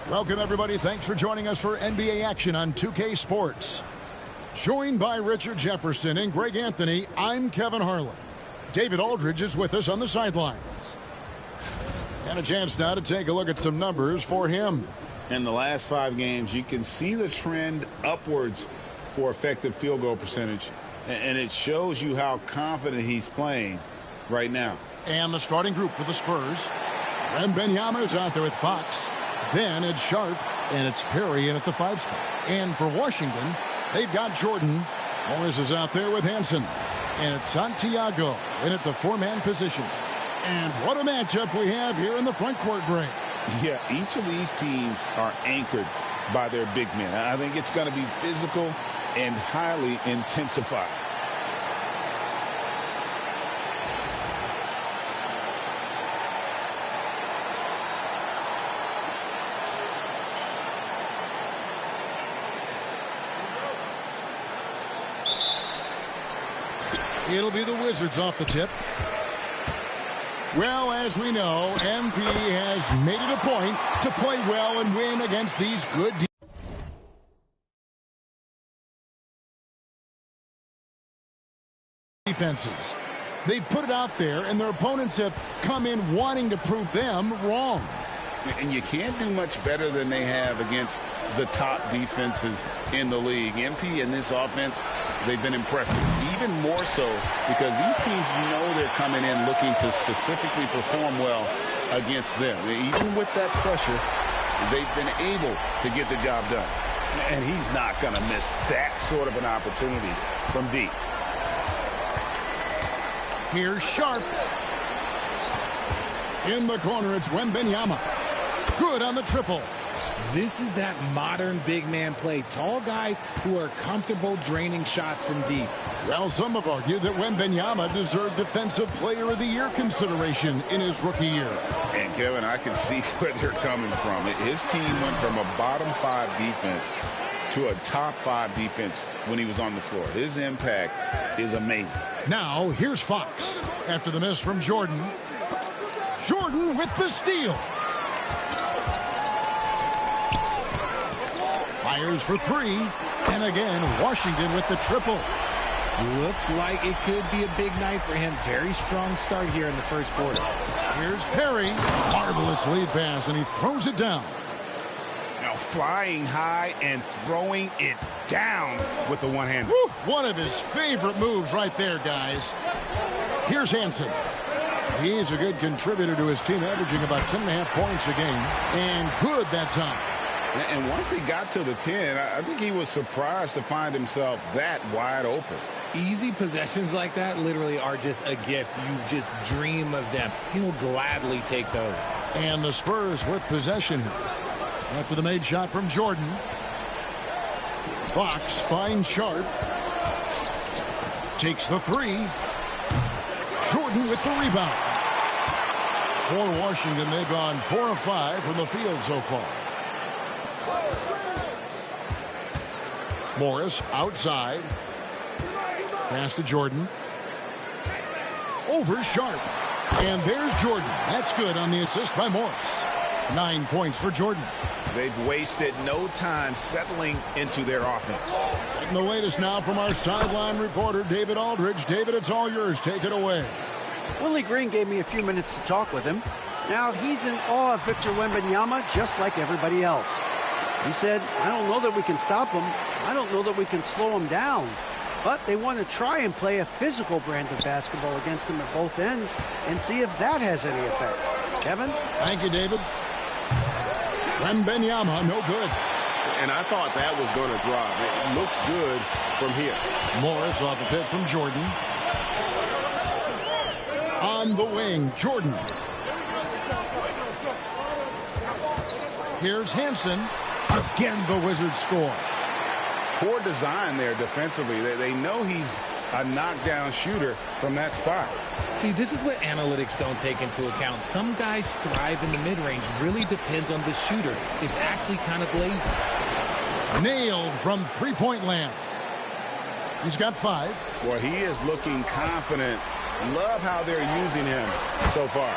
Welcome, everybody. Thanks for joining us for NBA action on 2K Sports. Joined by Richard Jefferson and Greg Anthony, I'm Kevin Harlan. David Aldridge is with us on the sidelines. And a chance now to take a look at some numbers for him. In the last 5 games, you can see the trend upwards for effective field goal percentage. And it shows you how confident he's playing right now. And the starting group for the Spurs. Wembanyama is out there with Fox. Then it's Sharp, and it's Perry in at the 5 spot. And for Washington, they've got Jordan. Morris is out there with Hansen. And it's Santiago in at the 4-man position. And what a matchup we have here in the front court, Greg. Yeah, each of these teams are anchored by their big men. I think it's going to be physical and highly intensified. It'll be the Wizards off the tip. Well, as we know, MP has made it a point to play well and win against these good defenses. They've put it out there, and their opponents have come in wanting to prove them wrong. And you can't do much better than they have against the top defenses in the league. MP and this offense, they've been impressive, even more so because these teams know they're coming in looking to specifically perform well against them. Even with that pressure, they've been able to get the job done. And he's not going to miss that sort of an opportunity from deep. Here's Sharp. In the corner, it's Wembanyama. Good on the triple. This is that modern big man play. Tall guys who are comfortable draining shots from deep. Well, some have argued that Wembanyama deserved Defensive Player of the Year consideration in his rookie year. And, Kevin, I can see where they're coming from. His team went from a bottom 5 defense to a top 5 defense when he was on the floor. His impact is amazing. Now, here's Fox. After the miss from Jordan. Jordan with the steal. Fires for 3. And again, Washington with the triple. Looks like it could be a big night for him. Very strong start here in the first quarter. Here's Perry. Marvelous lead pass, and he throws it down. Now flying high and throwing it down with the one-hander. One of his favorite moves right there, guys. Here's Hansen. He's a good contributor to his team, averaging about 10.5 points a game. And good that time. And once he got to the 10, I think he was surprised to find himself that wide open. Easy possessions like that literally are just a gift. You just dream of them. He'll gladly take those. And the Spurs with possession after the made shot from Jordan. Fox finds Sharp. Takes the 3. Jordan with the rebound. For Washington, they've gone 4 of 5 from the field so far. Morris outside. Pass to Jordan. Over Sharp. And there's Jordan. That's good on the assist by Morris. 9 points for Jordan. They've wasted no time settling into their offense. And the latest now from our sideline reporter, David Aldridge. David, it's all yours. Take it away. Willie Green gave me a few minutes to talk with him. Now he's in awe of Victor Wembanyama just like everybody else. He said, I don't know that we can stop him. I don't know that we can slow him down. But they want to try and play a physical brand of basketball against him at both ends and see if that has any effect. Kevin? Thank you, David. Wembanyama, no good. And I thought that was going to drop. It looked good from here. Morris off a pick from Jordan. On the wing, Jordan. Here's Hansen. Again, the Wizards score. Poor design there defensively. They know he's a knockdown shooter from that spot. See, this is what analytics don't take into account. Some guys thrive in the mid-range. Really depends on the shooter. It's actually kind of lazy. Nailed from three-point land. He's got 5. Well, he is looking confident. Love how they're using him so far.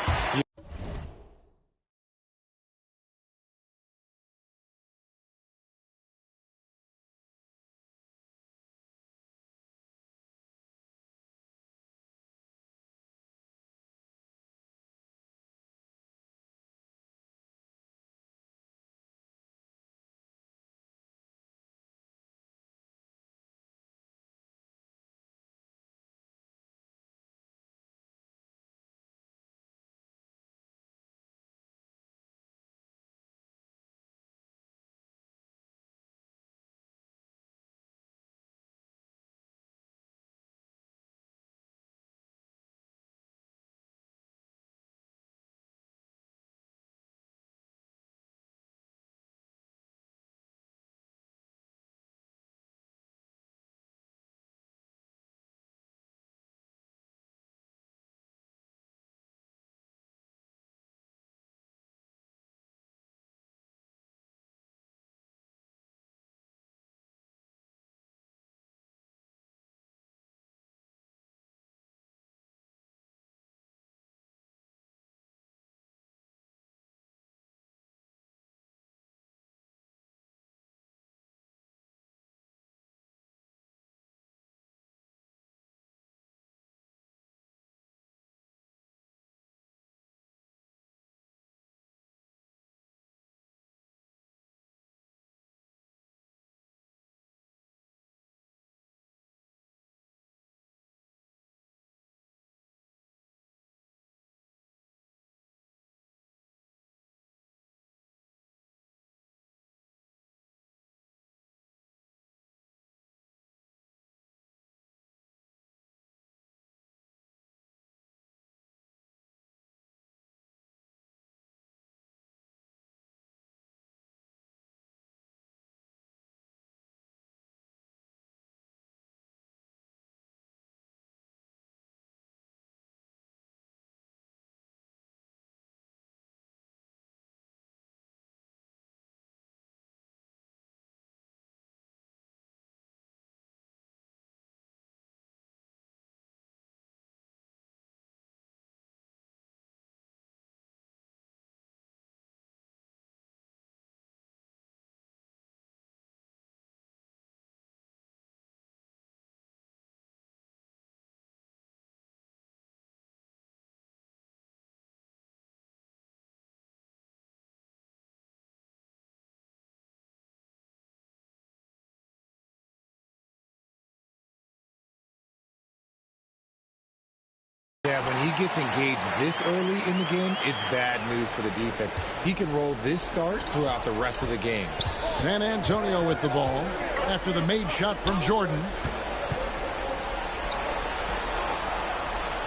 gets engaged this early in the game, it's bad news for the defense. He can roll this start throughout the rest of the game. San Antonio with the ball after the made shot from Jordan.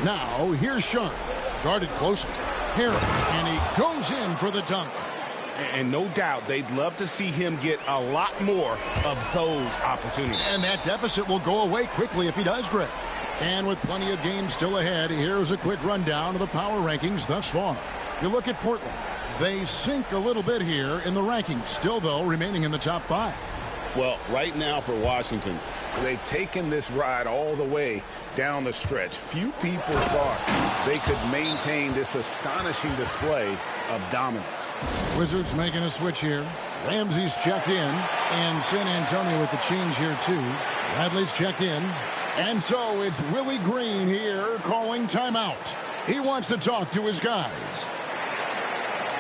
Now, here's Sharp. Guarded closely. Harris, and he goes in for the dunk. And no doubt they'd love to see him get a lot more of those opportunities. And that deficit will go away quickly if he does, Greg. And with plenty of games still ahead, here's a quick rundown of the power rankings thus far. You look at Portland. They sink a little bit here in the rankings, still, though, remaining in the top 5. Well, right now for Washington, they've taken this ride all the way down the stretch. Few people thought they could maintain this astonishing display of dominance. Wizards making a switch here. Ramsey's checked in, and San Antonio with the change here, too. Bradley's checked in. And so it's Willie Green here calling timeout. He wants to talk to his guys.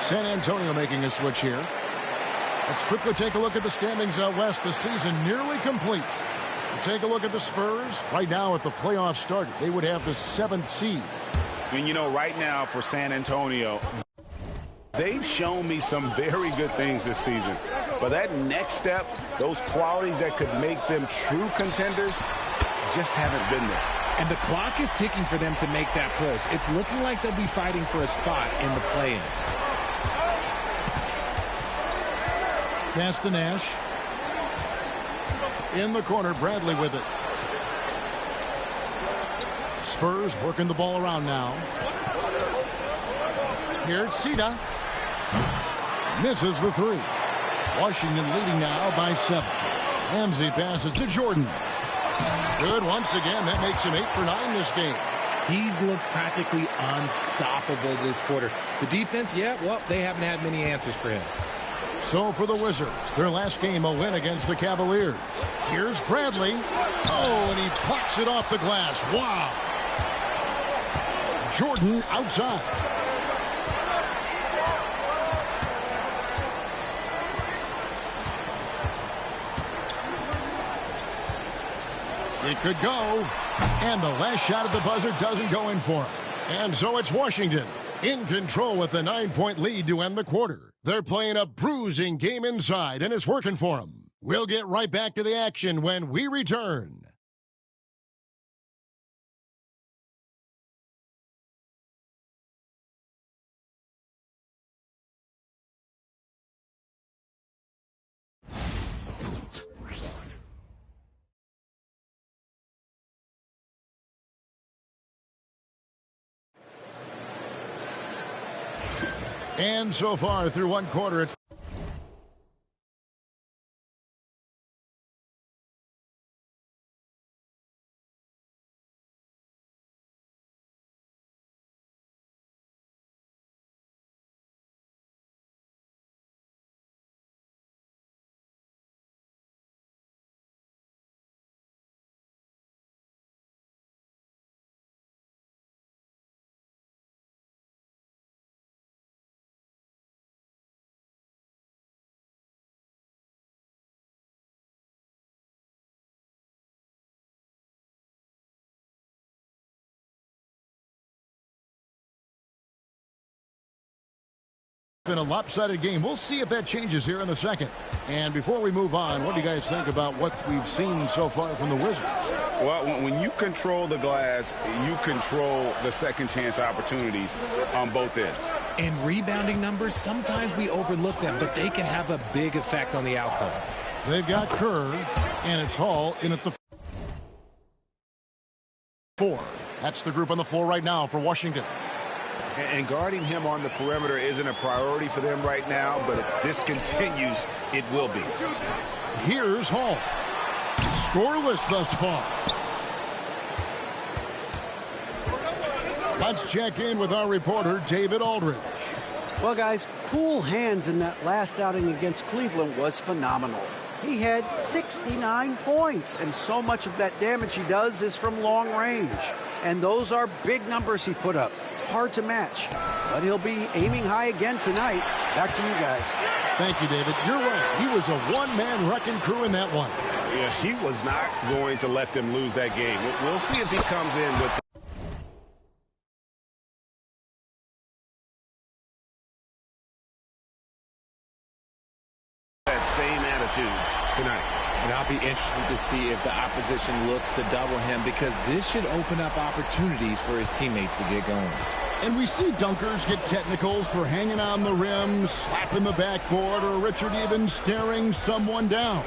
San Antonio making a switch here. Let's quickly take a look at the standings out west. The season nearly complete. We'll take a look at the Spurs. Right now, at the playoffs started, they would have the 7th seed. And, you know, right now for San Antonio, they've shown me some very good things this season. But that next step, those qualities that could make them true contenders, just haven't been there. And the clock is ticking for them to make that push. It's looking like they'll be fighting for a spot in the play-in. Pass to Nash. In the corner, Bradley with it. Spurs working the ball around now. Here it's Sita. Misses the 3. Washington leading now by 7. Ramsey passes to Jordan. Good once again. That makes him 8 for 9 this game. He's looked practically unstoppable this quarter. The defense, yeah, well, they haven't had many answers for him. So for the Wizards, their last game a win against the Cavaliers. Here's Bradley. Oh, and he plucks it off the glass. Wow. Jordan outside. It could go. And the last shot at the buzzer doesn't go in for him. And so it's Washington in control with a 9-point lead to end the quarter. They're playing a bruising game inside, and it's working for them. We'll get right back to the action when we return. And so far through one quarter, it's been a lopsided game. We'll see if that changes here in a second. And before we move on, what do you guys think about what we've seen so far from the Wizards? Well, when you control the glass, you control the second chance opportunities on both ends. And rebounding numbers, sometimes we overlook them, but they can have a big effect on the outcome. They've got Kerr, and it's Hall in at the 4. That's the group on the floor right now for Washington. And guarding him on the perimeter isn't a priority for them right now, but if this continues, it will be. Here's Hall. Scoreless thus far. Let's check in with our reporter, David Aldridge. Well, guys, cool hands in that last outing against Cleveland was phenomenal. He had 69 points, and so much of that damage he does is from long range. And those are big numbers he put up. Hard to match, but he'll be aiming high again tonight. Back to you guys. Thank you, David. You're right. He was a one-man wrecking crew in that one. Yeah, he was not going to let them lose that game. We'll see if he comes in with same attitude tonight. And I'll be interested to see if the opposition looks to double him, because this should open up opportunities for his teammates to get going. And we see dunkers get technicals for hanging on the rim, slapping the backboard, or Richard even staring someone down.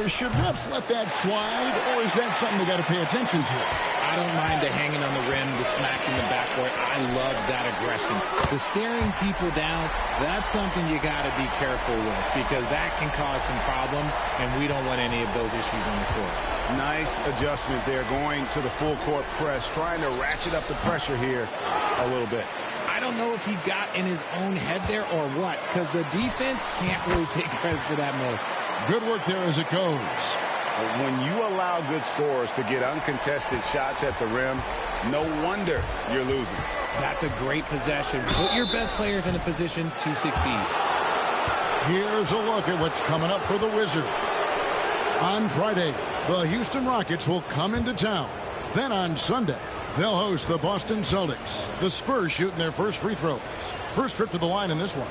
Should refs let that slide, or is that something they got to pay attention to? I don't mind the hanging on the rim, the smacking the backboard. I love that aggression. The staring people down, that's something you got to be careful with, because that can cause some problems, and we don't want any of those issues on the court. Nice adjustment there, going to the full court press, trying to ratchet up the pressure here a little bit. I don't know if he got in his own head there or what, because the defense can't really take credit for that miss. Good work there as it goes. When you allow good scorers to get uncontested shots at the rim, no wonder you're losing. That's a great possession. Put your best players in a position to succeed. Here's a look at what's coming up for the Wizards. On Friday, the Houston Rockets will come into town. Then on Sunday, they'll host the Boston Celtics. The Spurs shooting their first free throws. First trip to the line in this one.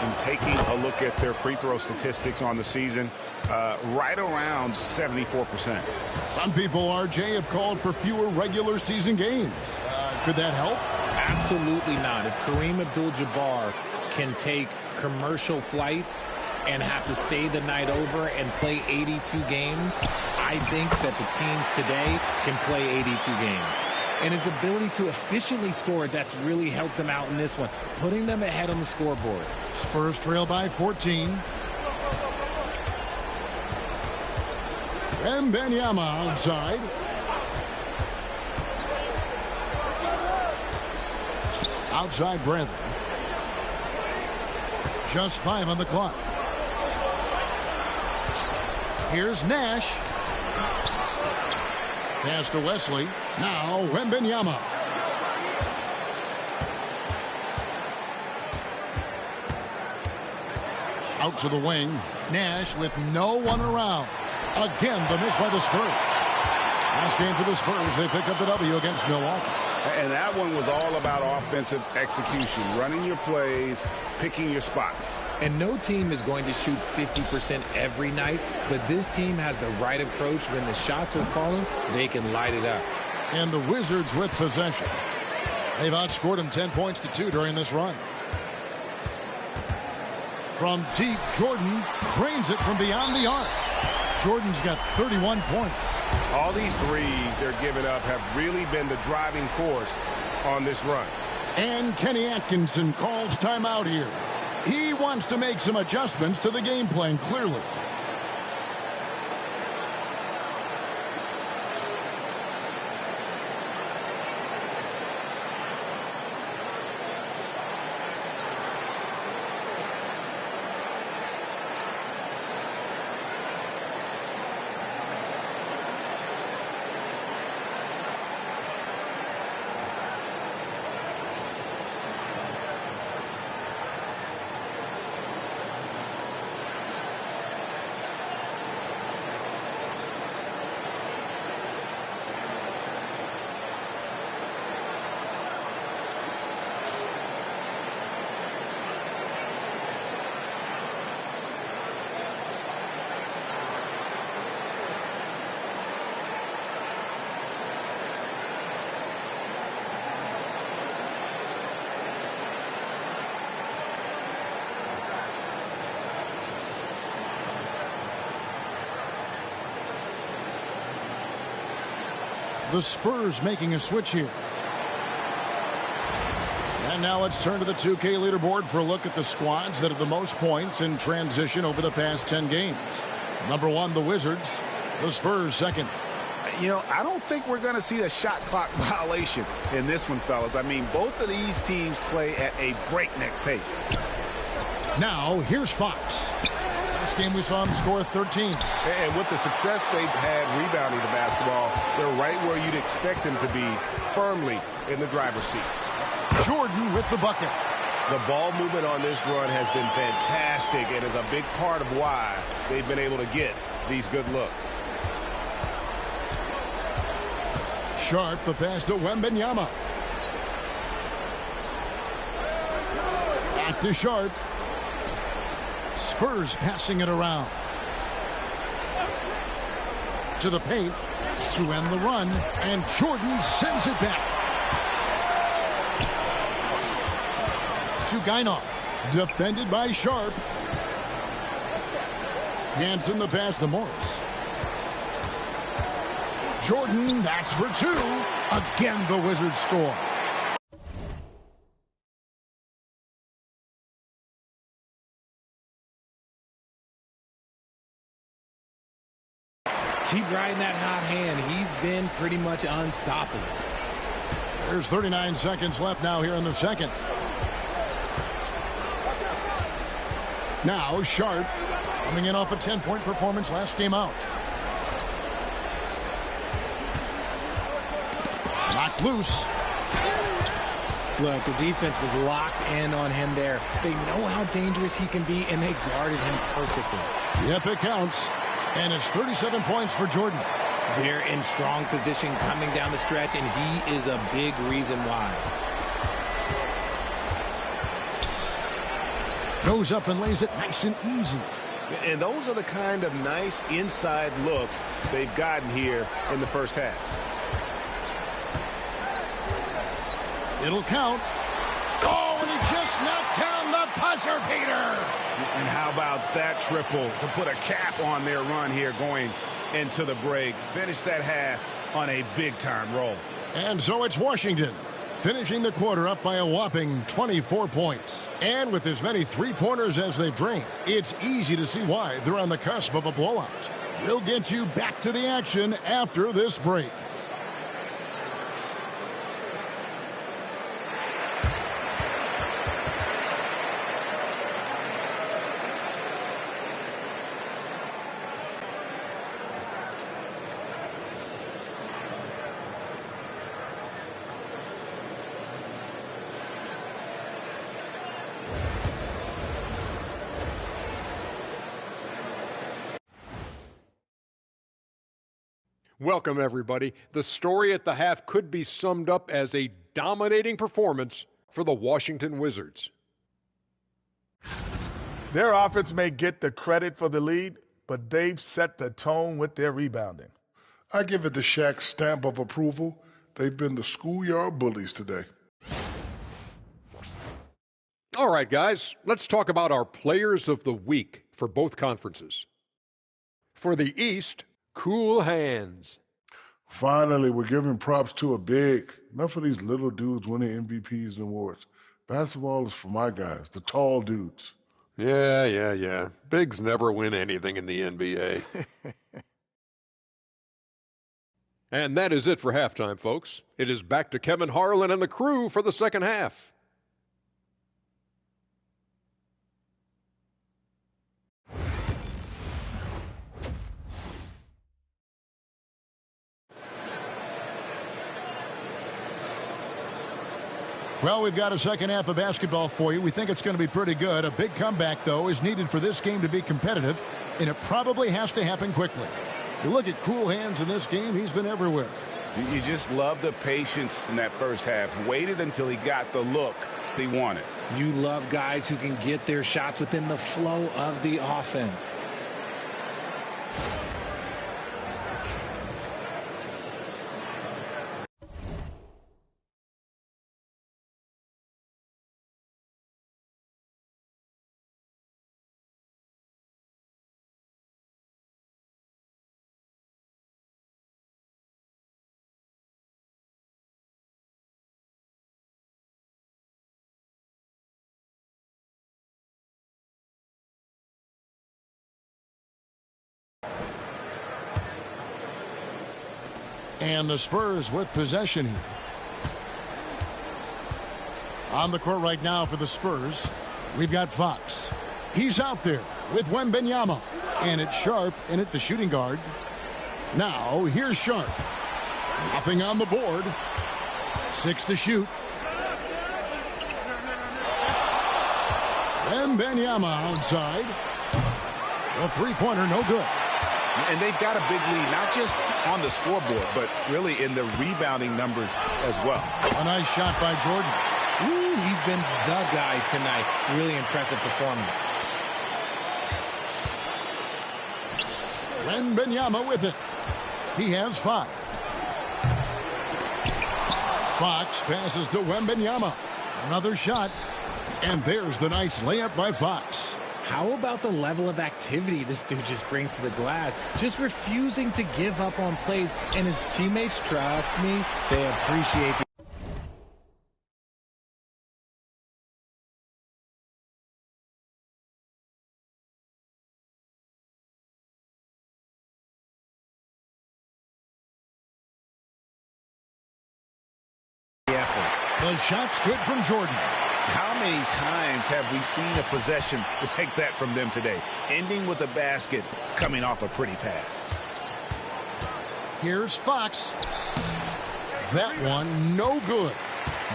And taking a look at their free throw statistics on the season, right around 74%. Some people, RJ, have called for fewer regular season games. Could that help? Absolutely not. If Kareem Abdul-Jabbar can take commercial flights and have to stay the night over and play 82 games, I think that the teams today can play 82 games. And his ability to efficiently score, that's really helped him out in this one, putting them ahead on the scoreboard. Spurs trail by 14. Wembanyama outside. Outside Bradley. Just 5 on the clock. Here's Nash. Pass to Wesley. Now Wembanyama. Out to the wing. Nash with no one around. Again, the miss by the Spurs. Last game for the Spurs, they picked up the W against Milwaukee. And that one was all about offensive execution, running your plays, picking your spots. And no team is going to shoot 50% every night, but this team has the right approach. When the shots are falling, they can light it up. And the Wizards with possession. They've outscored them 10 points to 2 during this run. From deep, Jordan cranes it from beyond the arc. Jordan's got 31 points. All these threes they're giving up have really been the driving force on this run. And Kenny Atkinson calls timeout here. He wants to make some adjustments to the game plan, clearly. The Spurs making a switch here. And now let's turn to the 2K leaderboard for a look at the squads that have the most points in transition over the past 10 games. Number 1, the Wizards. The Spurs second. You know, I don't think we're going to see a shot clock violation in this one, fellas. I mean, both of these teams play at a breakneck pace. Now, here's Fox. Last game we saw him score 13. And with the success they've had rebounding the basketball, they're right where you'd expect them to be, firmly in the driver's seat. Jordan with the bucket. The ball movement on this run has been fantastic and is a big part of why they've been able to get these good looks. Sharp, the pass to Wembanyama. Back to Sharp. Spurs passing it around. To the paint to end the run, and Jordan sends it back. To Juggernaut, defended by Sharp. Hands in the pass to Morris. Jordan, that's for two. Again, the Wizards score. Keep riding that hot hand. He's been pretty much unstoppable. There's 39 seconds left now here in the second. Now Sharp coming in off a 10-point performance last game out. Knocked loose. Look, the defense was locked in on him there. They know how dangerous he can be, and they guarded him perfectly. Yep, it counts. And it's 37 points for Jordan. They're in strong position coming down the stretch, and he is a big reason why. Goes up and lays it nice and easy. And those are the kind of nice inside looks they've gotten here in the first half. It'll count. Oh, and he just knocked down the buzzer beater. And how about that triple to put a cap on their run here going into the break. Finish that half on a big-time roll. And so it's Washington finishing the quarter up by a whopping 24 points. And with as many three-pointers as they've drained, it's easy to see why they're on the cusp of a blowout. We'll get you back to the action after this break. Welcome, everybody. The story at the half could be summed up as a dominating performance for the Washington Wizards. Their offense may get the credit for the lead, but they've set the tone with their rebounding. I give it the Shaq stamp of approval. They've been the schoolyard bullies today. All right, guys, let's talk about our players of the week for both conferences. For the East, cool hands. Finally, we're giving props to a big. Enough of these little dudes winning MVPs and awards. Basketball is for my guys, the tall dudes. Yeah. Bigs never win anything in the NBA. And that is it for halftime, folks. It is back to Kevin Harlan and the crew for the second half. Well, we've got a second half of basketball for you. We think it's going to be pretty good. A big comeback, though, is needed for this game to be competitive, and it probably has to happen quickly. You look at cool hands in this game, he's been everywhere. You just love the patience in that first half. Waited until he got the look he wanted. You love guys who can get their shots within the flow of the offense. And the Spurs with possession here. On the court right now for the Spurs, we've got Fox. He's out there with Wembanyama. And it's Sharp in at the shooting guard. Now, here's Sharp. Nothing on the board. 6 to shoot. Wembanyama outside. The three-pointer, no good. And they've got a big lead, not just on the scoreboard, but really in the rebounding numbers as well. A nice shot by Jordan. Ooh, he's been the guy tonight. Really impressive performance. Wembanyama with it. He has 5. Fox passes to Wembanyama. Another shot. And there's the nice layup by Fox. How about the level of activity this dude just brings to the glass? Just refusing to give up on plays. And his teammates, trust me, they appreciate the The shot's good from Jordan. How many times have we seen a possession like that from them today? Ending with a basket, coming off a pretty pass. Here's Fox. That one, no good.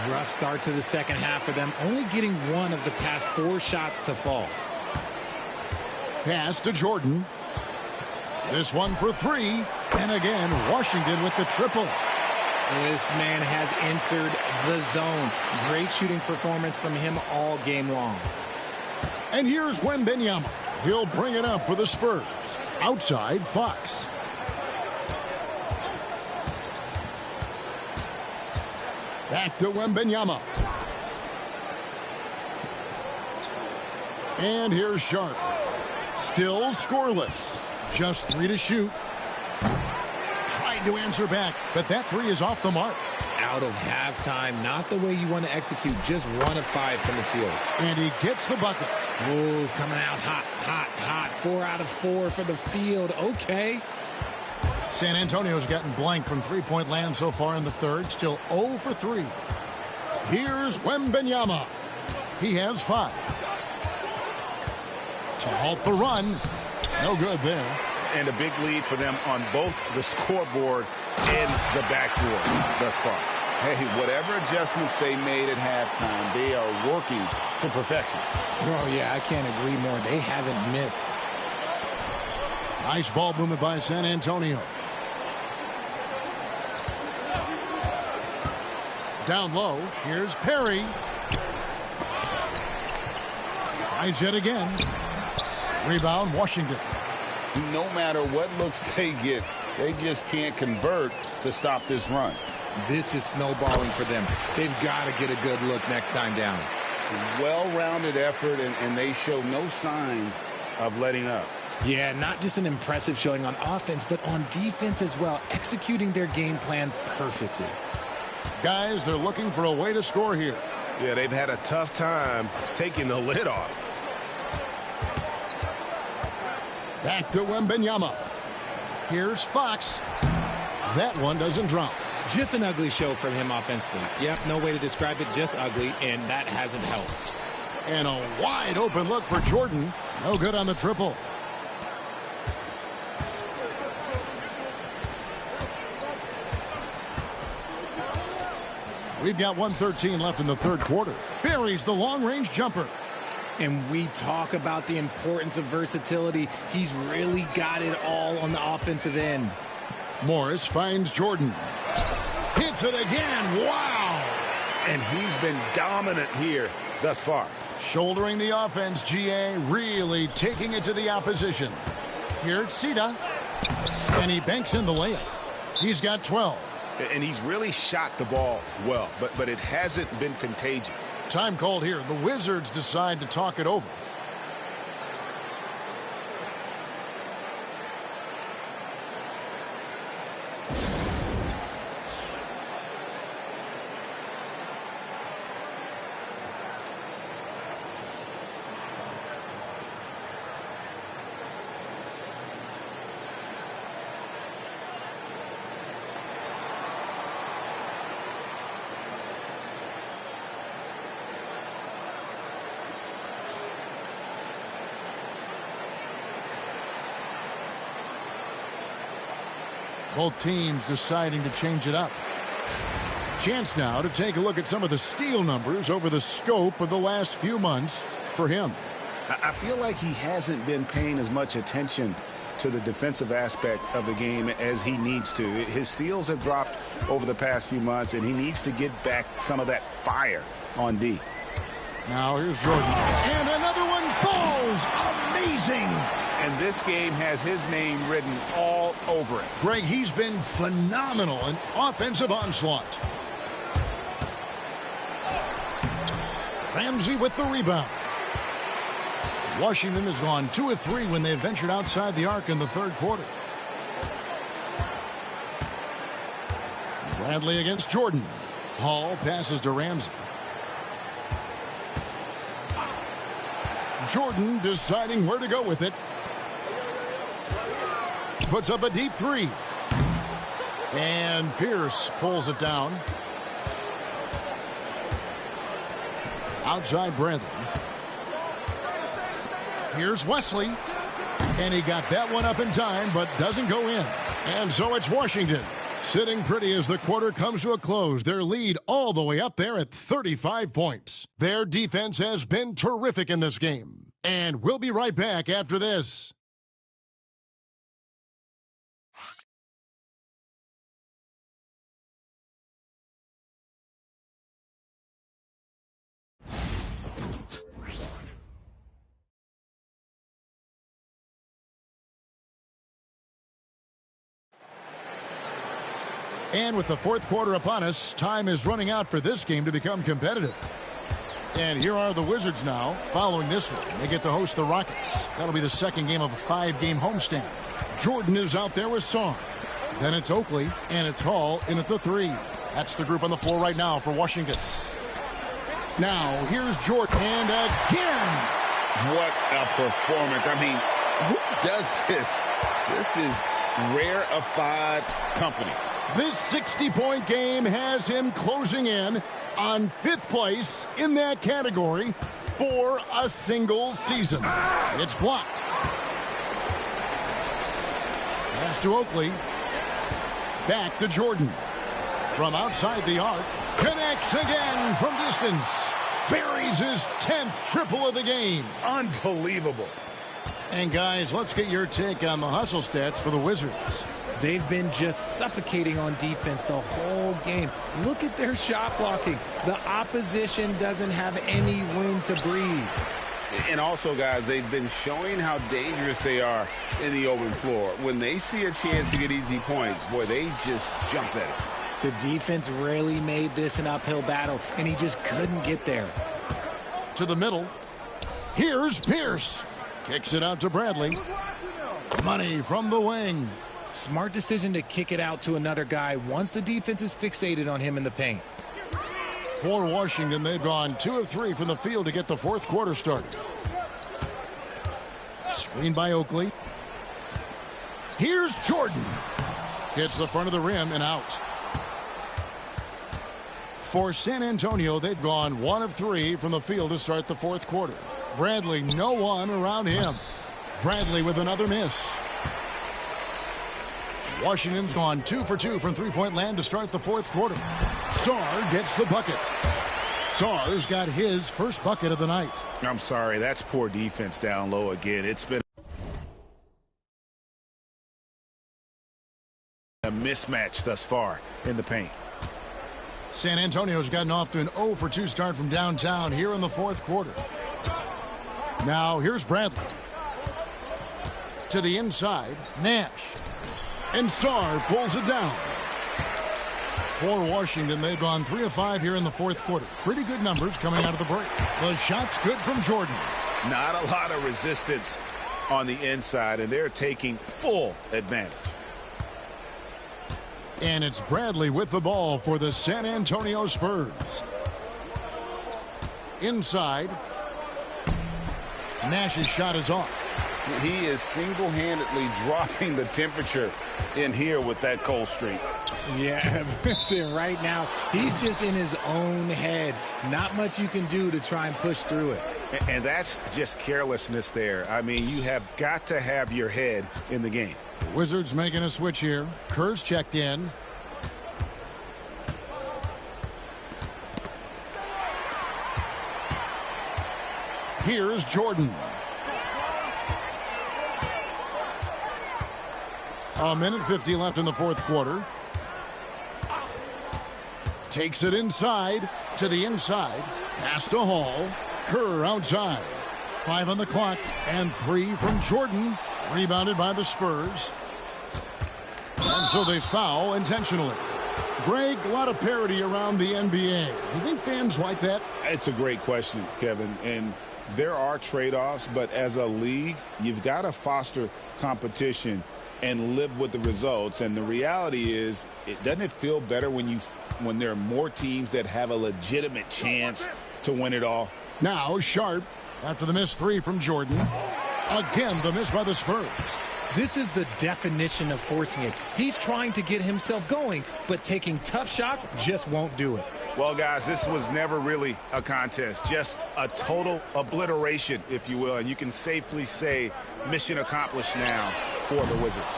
rough start to the second half for them, only getting 1 of the past 4 shots to fall. Pass to Jordan. This one for 3. And again, Washington with the triple. This man has entered the zone. Great shooting performance from him all game long. And here's Wembanyama. He'll bring it up for the Spurs. Outside, Fox. Back to Wembanyama. And here's Sharp. Still scoreless. Just 3 to shoot. Tried to answer back, but that 3 is off the mark. Out of halftime, not the way you want to execute, just 1 of 5 from the field. And he gets the bucket. Ooh, coming out hot, hot, hot. 4 out of 4 for the field. Okay. San Antonio's gotten blank from three-point land so far in the third. Still 0 for 3. Here's Wembanyama. He has 5. To halt the run. No good there. And a big lead for them on both the scoreboard and the backboard thus far. Hey, whatever adjustments they made at halftime, they are working to perfection. Oh, yeah, I can't agree more. They haven't missed. Nice ball movement by San Antonio. Down low, here's Perry. Tries yet again. Rebound, Washington. No matter what looks they get, they just can't convert to stop this run. This is snowballing for them. They've got to get a good look next time down. Well-rounded effort, and they show no signs of letting up. Yeah, not just an impressive showing on offense, but on defense as well, executing their game plan perfectly. Guys, they're looking for a way to score here. Yeah, they've had a tough time taking the lid off. Back to Wembanyama. Here's Fox. That one doesn't drop. Just an ugly show from him offensively. Yep, no way to describe it, just ugly, and that hasn't helped. And a wide open look for Jordan. No good on the triple. We've got 1:13 left in the third quarter. Buries the long-range jumper. And we talk about the importance of versatility. He's really got it all on the offensive end. Morris finds Jordan. Hits it again. Wow. And he's been dominant here thus far. Shouldering the offense, GA really taking it to the opposition. Here it's Sita. And he banks in the layup. He's got 12. And he's really shot the ball well, but it hasn't been contagious. Time called here. The Wizards decide to talk it over. Both teams deciding to change it up. Chance now to take a look at some of the steal numbers over the scope of the last few months for him. I feel like he hasn't been paying as much attention to the defensive aspect of the game as he needs to. His steals have dropped over the past few months, and he needs to get back some of that fire on D. Now here's Jordan. And another one falls. Amazing. and this game has his name written all over it. Greg, he's been phenomenal in offensive onslaught. Ramsey with the rebound. Washington has gone 2 of 3 when they ventured outside the arc in the third quarter. Bradley against Jordan. Hall passes to Ramsey. Jordan deciding where to go with it. Puts up a deep 3. And Pierce pulls it down. Outside Bradley. Here's Wesley. And he got that one up in time, but doesn't go in. And so it's Washington sitting pretty as the quarter comes to a close. Their lead all the way up there at 35 points. Their defense has been terrific in this game. And we'll be right back after this. And with the fourth quarter upon us, time is running out for this game to become competitive. And here are the Wizards now. Following this one, they get to host the Rockets. That'll be the second game of a 5-game homestand. Jordan is out there with Song. Then it's Oakley, and it's Hall in at the 3. That's the group on the floor right now for Washington. Now, here's Jordan, and again. What a performance. I mean, who does this? This is rarefied company. This 60-point game has him closing in on 5th place in that category for a single season. It's blocked. Pass to Oakley. Back to Jordan. From outside the arc. Connects again from distance. Buries his 10th triple of the game. Unbelievable. And guys, let's get your take on the hustle stats for the Wizards. They've been just suffocating on defense the whole game. Look at their shot blocking. The opposition doesn't have any room to breathe. And also, guys, they've been showing how dangerous they are in the open floor. When they see a chance to get easy points, boy, they just jump at it. The defense really made this an uphill battle, and he just couldn't get there. To the middle. Here's Pierce. Kicks it out to Bradley. Money from the wing. Smart decision to kick it out to another guy once the defense is fixated on him in the paint. For Washington, they've gone 2 of 3 from the field to get the fourth quarter started. Screen by Oakley. Here's Jordan. Hits the front of the rim and out. For San Antonio, they've gone 1 of 3 from the field to start the fourth quarter. Bradley, no one around him. Bradley with another miss. Washington's gone 2 for 2 from three-point land to start the fourth quarter. Sarr gets the bucket. Sarr's got his first bucket of the night. I'm sorry, that's poor defense down low again. It's been a mismatch thus far in the paint. San Antonio's gotten off to an 0 for 2 start from downtown here in the fourth quarter. Now here's Bradley. To the inside, Nash. And Sarr pulls it down. For Washington, they've gone 3 of 5 here in the fourth quarter. Pretty good numbers coming out of the break. The shot's good from Jordan. Not a lot of resistance on the inside, and they're taking full advantage. And it's Bradley with the ball for the San Antonio Spurs. Inside. Nash's shot is off. He is single-handedly dropping the temperature in here with that cold streak. Yeah, Vincent, right now, he's just in his own head. Not much you can do to try and push through it. And that's just carelessness there. I mean, you have got to have your head in the game. The Wizards making a switch here. Kerr's checked in. Here's Jordan. A minute 50 left in the fourth quarter. Takes it inside to the inside. Pass to Hall. Kerr outside. 5 on the clock and 3 from Jordan. Rebounded by the Spurs. And so they foul intentionally. Greg, a lot of parity around the NBA. Do you think fans like that? It's a great question, Kevin. And there are trade-offs, but as a league, you've got to foster competition and live with the results. And the reality is, doesn't it feel better when there are more teams that have a legitimate chance to win it all? Now Sharp, after the missed three from Jordan. Again, the miss by the Spurs. This is the definition of forcing it. He's trying to get himself going, but taking tough shots just won't do it. Well, guys, this was never really a contest, just a total obliteration, if you will. And you can safely say mission accomplished now for the Wizards.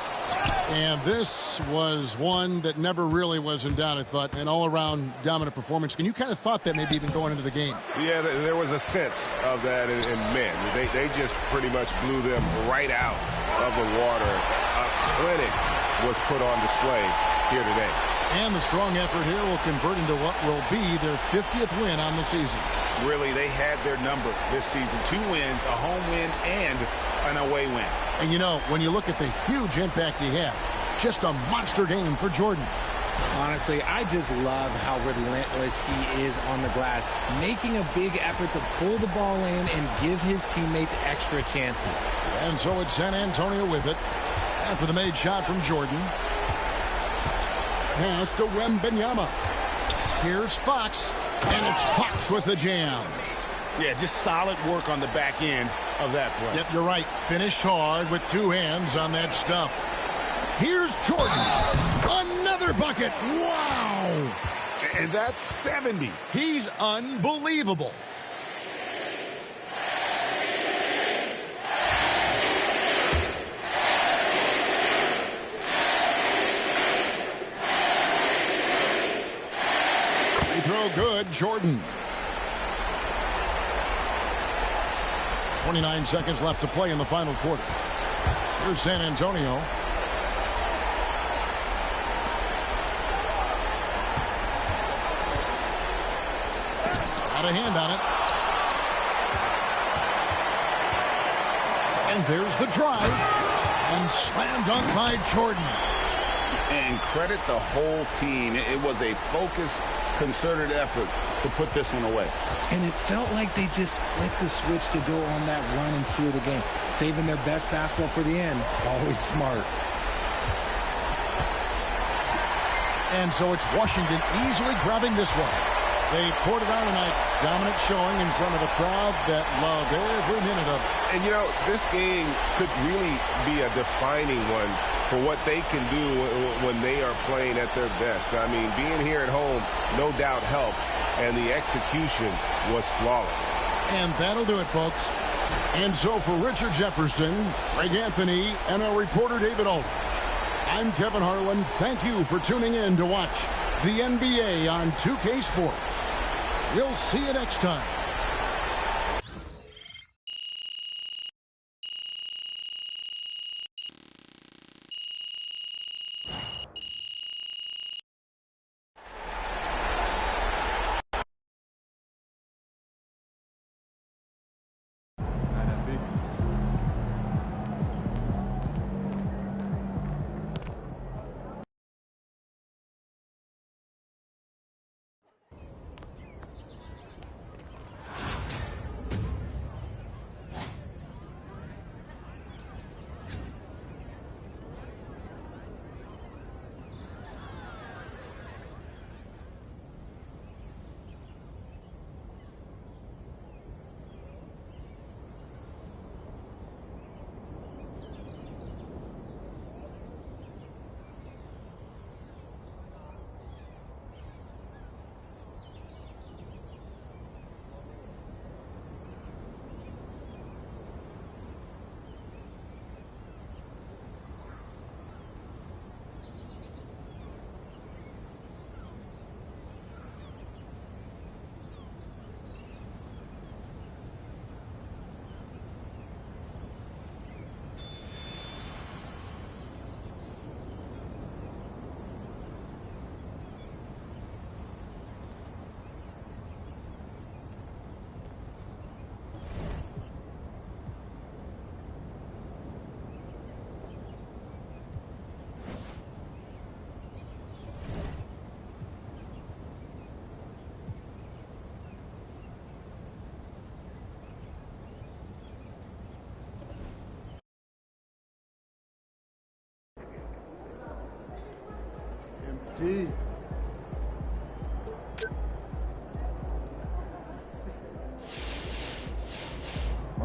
And this was one that never really was in doubt, I thought, an all-around dominant performance. And you kind of thought that maybe even going into the game. Yeah, there was a sense of that, and man, they just pretty much blew them right out of the water. A clinic was put on display here today. And the strong effort here will convert into what will be their 50th win on the season. Really, they had their number this season. 2 wins, a home win, and an away win. And, you know, when you look at the huge impact he had, just a monster game for Jordan. Honestly, I just love how relentless he is on the glass, making a big effort to pull the ball in and give his teammates extra chances. And so it's San Antonio with it. After the made shot from Jordan. Pass to Wembanyama. Here's Fox, and it's Fox with the jam. Yeah, just solid work on the back end of that play. Yep, you're right. Finished hard with 2 hands on that stuff. Here's Jordan. Another bucket. Wow. And that's 70. He's unbelievable. Free throw good, Jordan. 29 seconds left to play in the final quarter. Here's San Antonio. Got a hand on it. And there's the drive. And slam dunk by Jordan. And credit the whole team. It was a focused, concerted effort to put this one away. And it felt like they just flipped the switch to go on that run and seal the game, saving their best basketball for the end. Always smart. And so it's Washington easily grabbing this one. They poured it on tonight. Dominant showing in front of a crowd that loved every minute of it. And, you know, this game could really be a defining one for what they can do when they are playing at their best. I mean, being here at home no doubt helps, and the execution was flawless. And that'll do it, folks. And so for Richard Jefferson, Greg Anthony, and our reporter David Aldridge, I'm Kevin Harlan. Thank you for tuning in to watch the NBA on 2K Sports. We'll see you next time.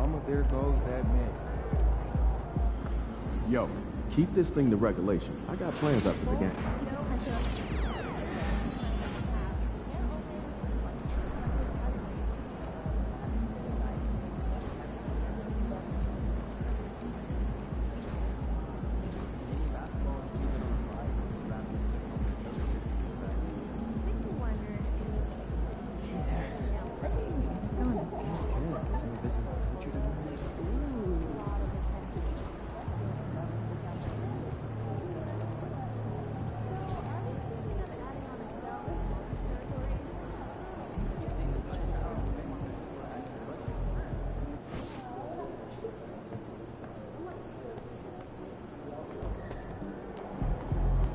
mama, there goes that man. Yo, keep this thing to regulation. I got plans after the game.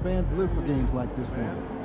Fans live for games like this one.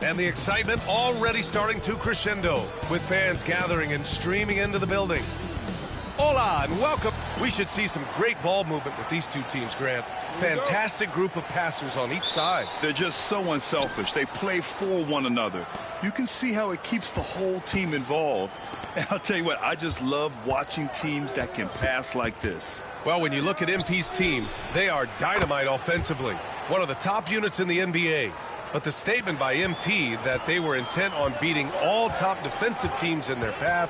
And the excitement already starting to crescendo with fans gathering and streaming into the building. Hola and welcome. We should see some great ball movement with these two teams, Grant. Fantastic group of passers on each side. They're just so unselfish. They play for one another. You can see how it keeps the whole team involved. And I'll tell you what, I just love watching teams that can pass like this. Well, when you look at MP's team, they are dynamite offensively. One of the top units in the NBA. But the statement by MP that they were intent on beating all top defensive teams in their path,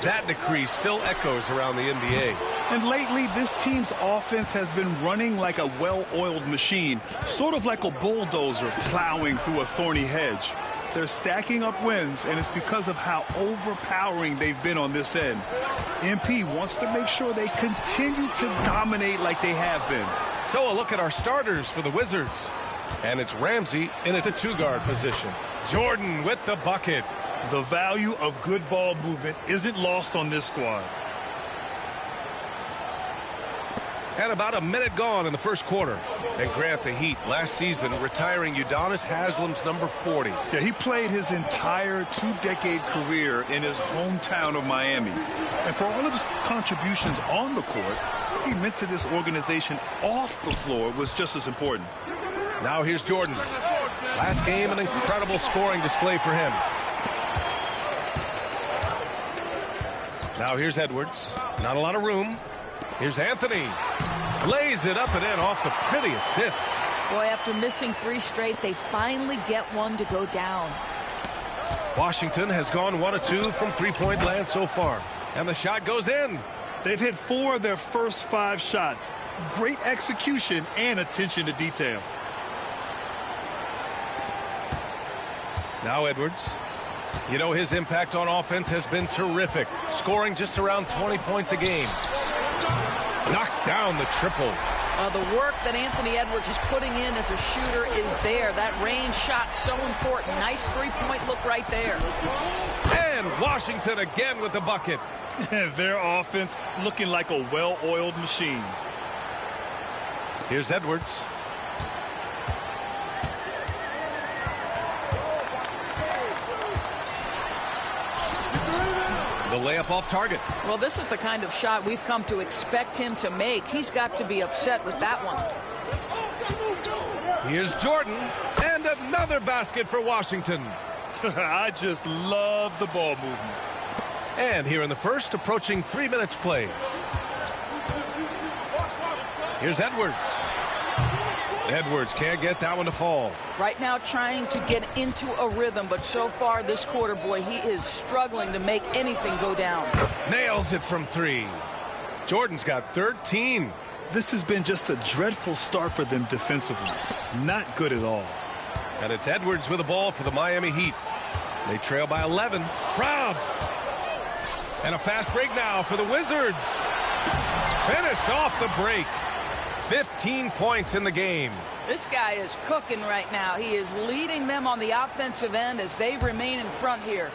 that decree still echoes around the NBA. And lately, this team's offense has been running like a well-oiled machine, sort of like a bulldozer plowing through a thorny hedge. They're stacking up wins, and it's because of how overpowering they've been on this end. MP wants to make sure they continue to dominate like they have been. So a look at our starters for the Wizards. And it's Ramsey in at the two-guard position. Jordan with the bucket. The value of good ball movement isn't lost on this squad. And about a minute gone in the first quarter. And Grant, the Heat last season retiring Udonis Haslam's number 40. Yeah, he played his entire two-decade career in his hometown of Miami. And for all of his contributions on the court, what he meant to this organization off the floor was just as important. Now here's Jordan. Last game, an incredible scoring display for him. Now here's Edwards. Not a lot of room. Here's Anthony. Lays it up and in off the pretty assist. Boy, after missing 3 straight, they finally get one to go down. Washington has gone 1 of 2 from three-point land so far. And the shot goes in. They've hit 4 of their first 5 shots. Great execution and attention to detail. Now Edwards. You know, his impact on offense has been terrific, scoring just around 20 points a game. Knocks down the triple. The work that Anthony Edwards is putting in as a shooter is there. That range shot so important. Nice three-point look right there. And Washington again with the bucket. Their offense looking like a well-oiled machine. Here's Edwards. The layup off target. Well, this is the kind of shot we've come to expect him to make. He's got to be upset with that one. Here's Jordan, and another basket for Washington. I just love the ball movement. And here in the first, approaching 3 minutes played. Here's Edwards. Edwards can't get that one to fall. Right now trying to get into a rhythm, but so far this quarter, boy, he is struggling to make anything go down. Nails it from 3. Jordan's got 13. This has been just a dreadful start for them defensively. Not good at all. And it's Edwards with the ball for the Miami Heat. They trail by 11. Robbed. And a fast break now for the Wizards. Finished off the break. 15 points in the game. This guy is cooking right now. He is leading them on the offensive end as they remain in front here.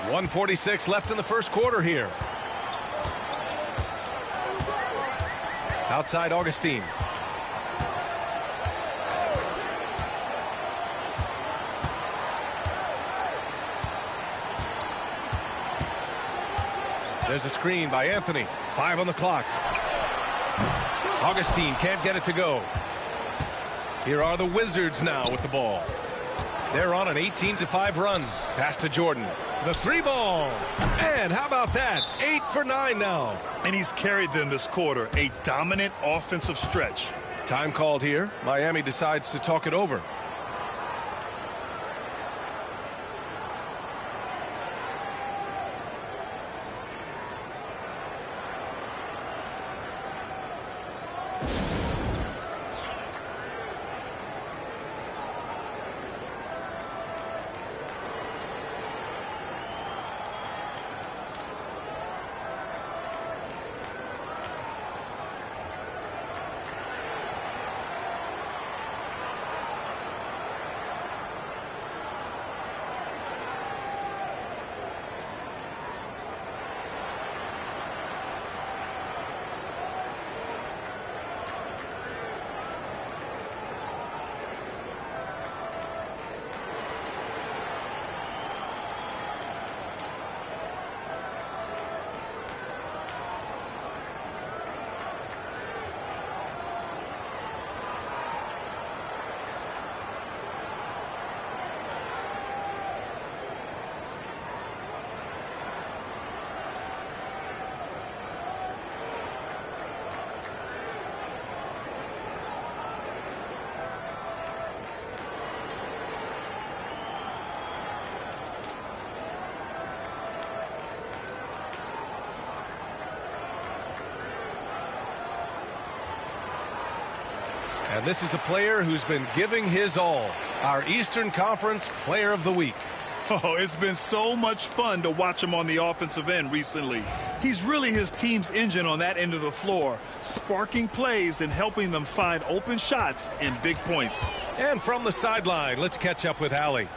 .146 left in the first quarter here. Outside Augustine. There's a screen by Anthony. 5 on the clock. Augustine can't get it to go. Here are the Wizards now with the ball. They're on an 18-5 run. Pass to Jordan. The 3 ball. And how about that? 8 for 9 now. And he's carried them this quarter. A dominant offensive stretch. Time called here. Miami decides to talk it over. And this is a player who's been giving his all. Our Eastern Conference Player of the Week. Oh, it's been so much fun to watch him on the offensive end recently. He's really his team's engine on that end of the floor, sparking plays and helping them find open shots and big points. And from the sideline, let's catch up with Allie.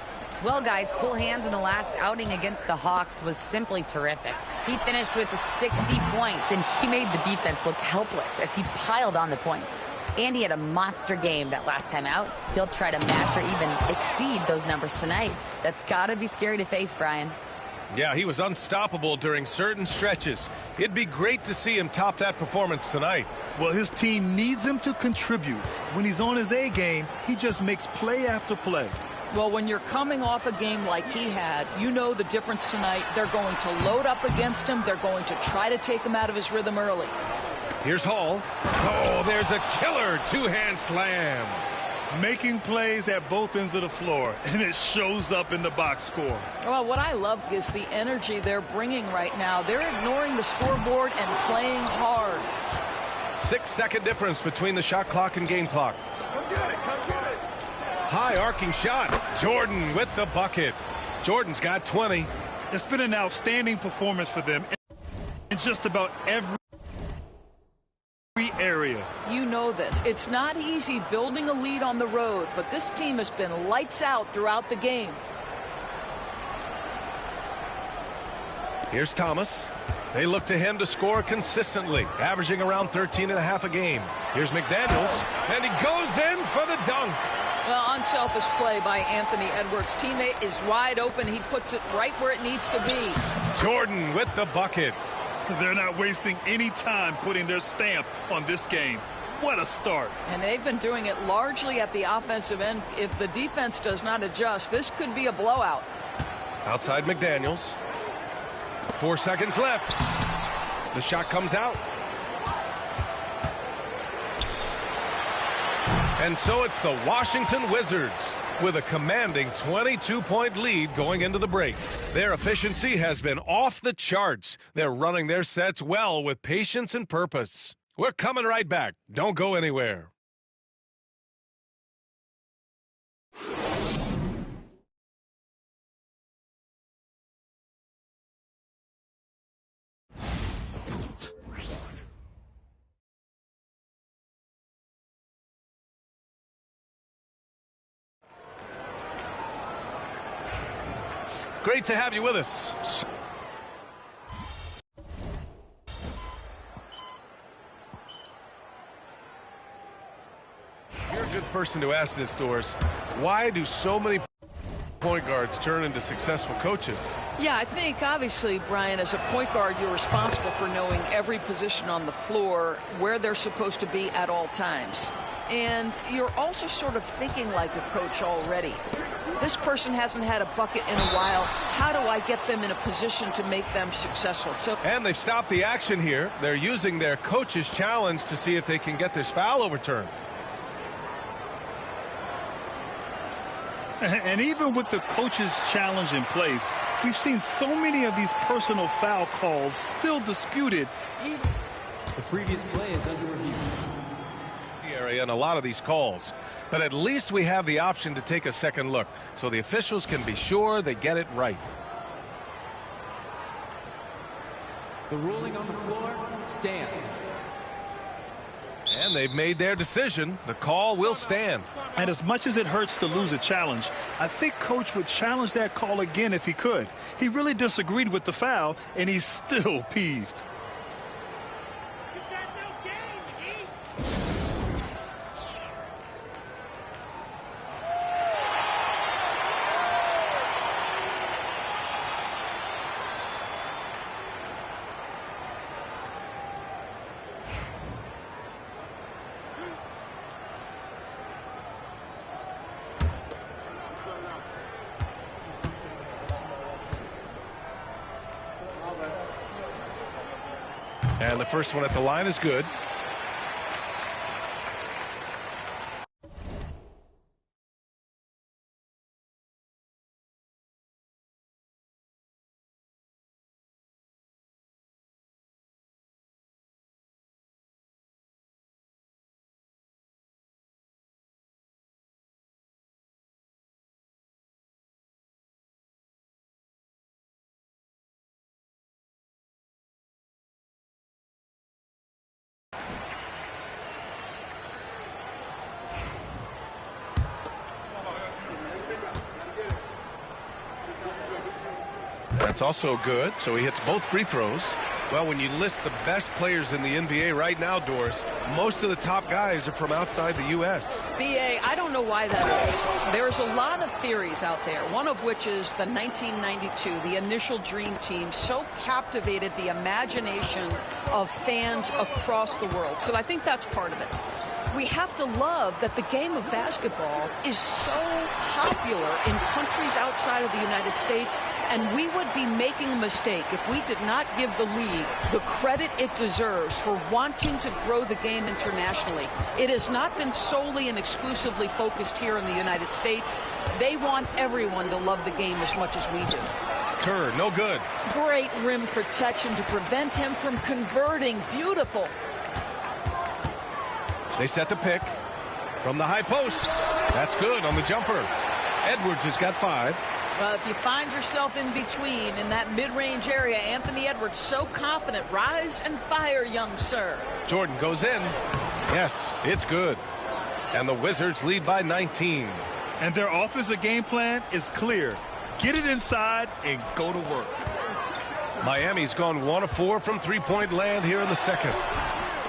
Well, guys, cool hands in the last outing against the Hawks was simply terrific. He finished with 60 points, and he made the defense look helpless as he piled on the points. And he had a monster game that last time out. He'll try to match or even exceed those numbers tonight. That's got to be scary to face, Brian. Yeah, he was unstoppable during certain stretches. It'd be great to see him top that performance tonight. Well, his team needs him to contribute. When he's on his A game, he just makes play after play. Well, when you're coming off a game like he had, you know the difference tonight. They're going to load up against him. They're going to try to take him out of his rhythm early. Here's Hall. Oh, there's a killer two-hand slam. Making plays at both ends of the floor, and it shows up in the box score. Well, what I love is the energy they're bringing right now. They're ignoring the scoreboard and playing hard. 6-second difference between the shot clock and game clock. Come get it, come get it. High arcing shot. Jordan with the bucket. Jordan's got 20. It's been an outstanding performance for them in just about every area. You know this. It's not easy building a lead on the road, but this team has been lights out throughout the game. Here's Thomas. They look to him to score consistently, averaging around 13.5 a game. Here's McDaniels, and he goes in for the dunk. Well, unselfish play by Anthony Edwards. Teammate is wide open. He puts it right where it needs to be. Jordan with the bucket. They're not wasting any time putting their stamp on this game. What a start. And they've been doing it largely at the offensive end. If the defense does not adjust, this could be a blowout. Outside McDaniels. 4 seconds left. The shot comes out. And so it's the Washington Wizards with a commanding 22-point lead going into the break. Their efficiency has been off the charts. They're running their sets well with patience and purpose. We're coming right back. Don't go anywhere. Great to have you with us. You're a good person to ask this, Doris. Why do so many point guards turn into successful coaches? Yeah, I think obviously, Brian, as a point guard, you're responsible for knowing every position on the floor, where they're supposed to be at all times. And you're also sort of thinking like a coach already. This person hasn't had a bucket in a while. How do I get them in a position to make them successful? And they've stopped the action here. They're using their coach's challenge to see if they can get this foul overturned. And even with the coach's challenge in place, we've seen so many of these personal foul calls still disputed. The previous play is under review. Area in a lot of these calls, but at least we have the option to take a second look so the officials can be sure they get it right. The ruling on the floor stands. And they've made their decision. The call will stand. And as much as it hurts to lose a challenge, I think Coach would challenge that call again if he could. He really disagreed with the foul, and he's still peeved. And the first one at the line is good. That's also good, so he hits both free throws. Well, when you list the best players in the NBA right now, Doris, most of the top guys are from outside the U.S. B.A., I don't know why that is. There's a lot of theories out there, one of which is the 1992, the initial Dream Team, so captivated the imagination of fans across the world. So I think that's part of it. We have to love that the game of basketball is so popular in countries outside of the United States, and we would be making a mistake if we did not give the league the credit it deserves for wanting to grow the game internationally. It has not been solely and exclusively focused here in the United States. They want everyone to love the game as much as we do. Kerr, no good. Great rim protection to prevent him from converting. Beautiful. They set the pick from the high post. That's good on the jumper. Edwards has got 5. Well, if you find yourself in between in that mid-range area, Anthony Edwards so confident. Rise and fire, young sir. Jordan goes in. Yes, it's good. And the Wizards lead by 19. And their offensive game plan is clear. Get it inside and go to work. Miami's gone 1 of 4 from three-point land here in the second.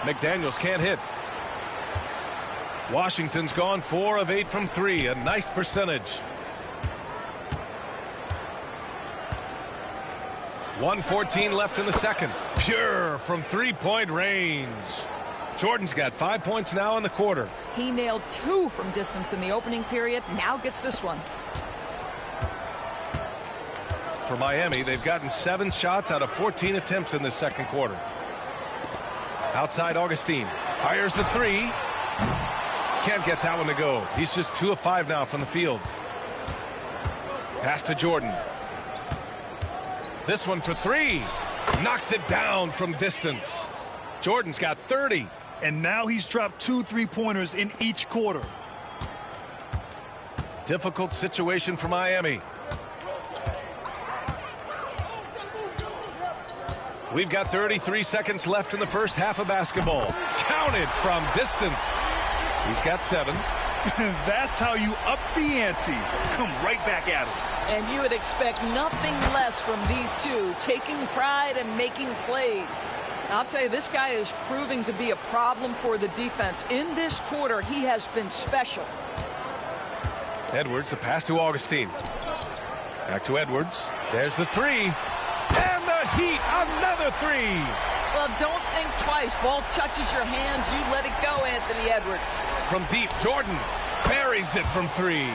McDaniels can't hit. Washington's gone 4 of 8 from 3, a nice percentage. 1:14 left in the second. Pure from three-point range. Jordan's got 5 points now in the quarter. He nailed 2 from distance in the opening period. Now gets this one. For Miami, they've gotten 7 shots out of 14 attempts in this second quarter. Outside Augustine. Fires the 3. Can't get that one to go. He's just 2 of 5 now from the field. Pass to Jordan. This one for 3. Knocks it down from distance. Jordan's got 30. And now he's dropped 2 3-pointers in each quarter. Difficult situation for Miami. We've got 33 seconds left in the first half of basketball. Counted from distance. He's got 7. That's how you up the ante. Come right back at him. And you would expect nothing less from these two, taking pride and making plays. I'll tell you, this guy is proving to be a problem for the defense. In this quarter, he has been special. Edwards, the pass to Augustine. Back to Edwards. There's the 3. And the Heat, another 3. Well, don't think twice. Ball touches your hands, you let it go, Anthony Edwards. From deep, Jordan buries it from 3.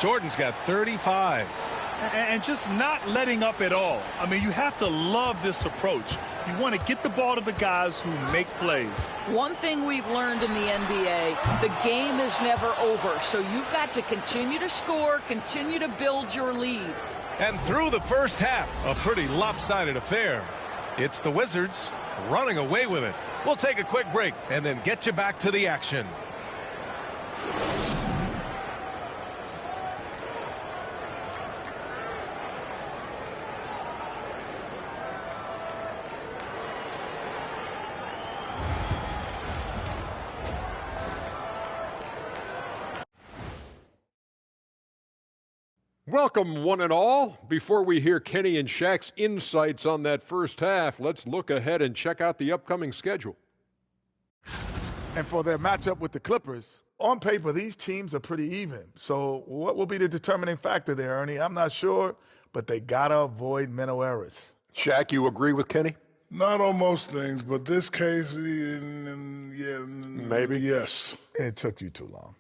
Jordan's got 35. And just not letting up at all. I mean, you have to love this approach. You want to get the ball to the guys who make plays. One thing we've learned in the NBA, the game is never over. So you've got to continue to score, continue to build your lead. And through the first half, a pretty lopsided affair. It's the Wizards running away with it. We'll take a quick break and then get you back to the action. Welcome, one and all. Before we hear Kenny and Shaq's insights on that first half, let's look ahead and check out the upcoming schedule. And for their matchup with the Clippers, on paper, these teams are pretty even. So what will be the determining factor there, Ernie? I'm not sure, but they got to avoid mental errors. Shaq, you agree with Kenny? Not on most things, but this case, yeah, maybe. Yes. It took you too long.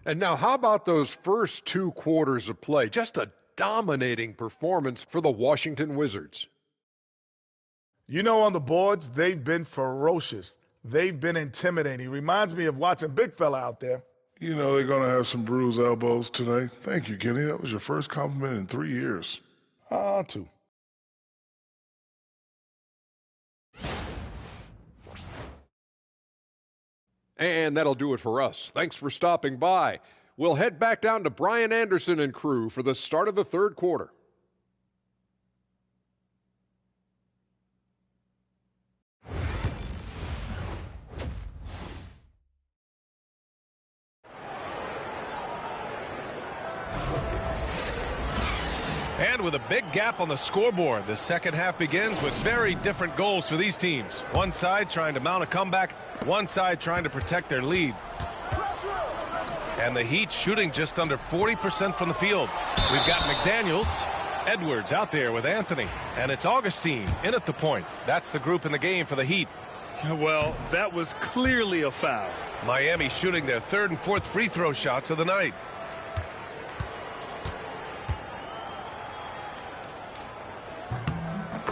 And now, how about those first 2 quarters of play? Just a dominating performance for the Washington Wizards. You know, on the boards, they've been ferocious. They've been intimidating. Reminds me of watching Big Fella out there. You know they're going to have some bruised elbows tonight. Thank you, Kenny. That was your first compliment in 3 years. 2. And that'll do it for us. Thanks for stopping by. We'll head back down to Brian Anderson and crew for the start of the third quarter. And with a big gap on the scoreboard, the second half begins with very different goals for these teams. One side trying to mount a comeback, one side trying to protect their lead. And the Heat shooting just under 40% from the field. We've got McDaniels, Edwards out there with Anthony, and it's Augustine in at the point. That's the group in the game for the Heat. Well, that was clearly a foul. Miami shooting their 3rd and 4th free throw shots of the night.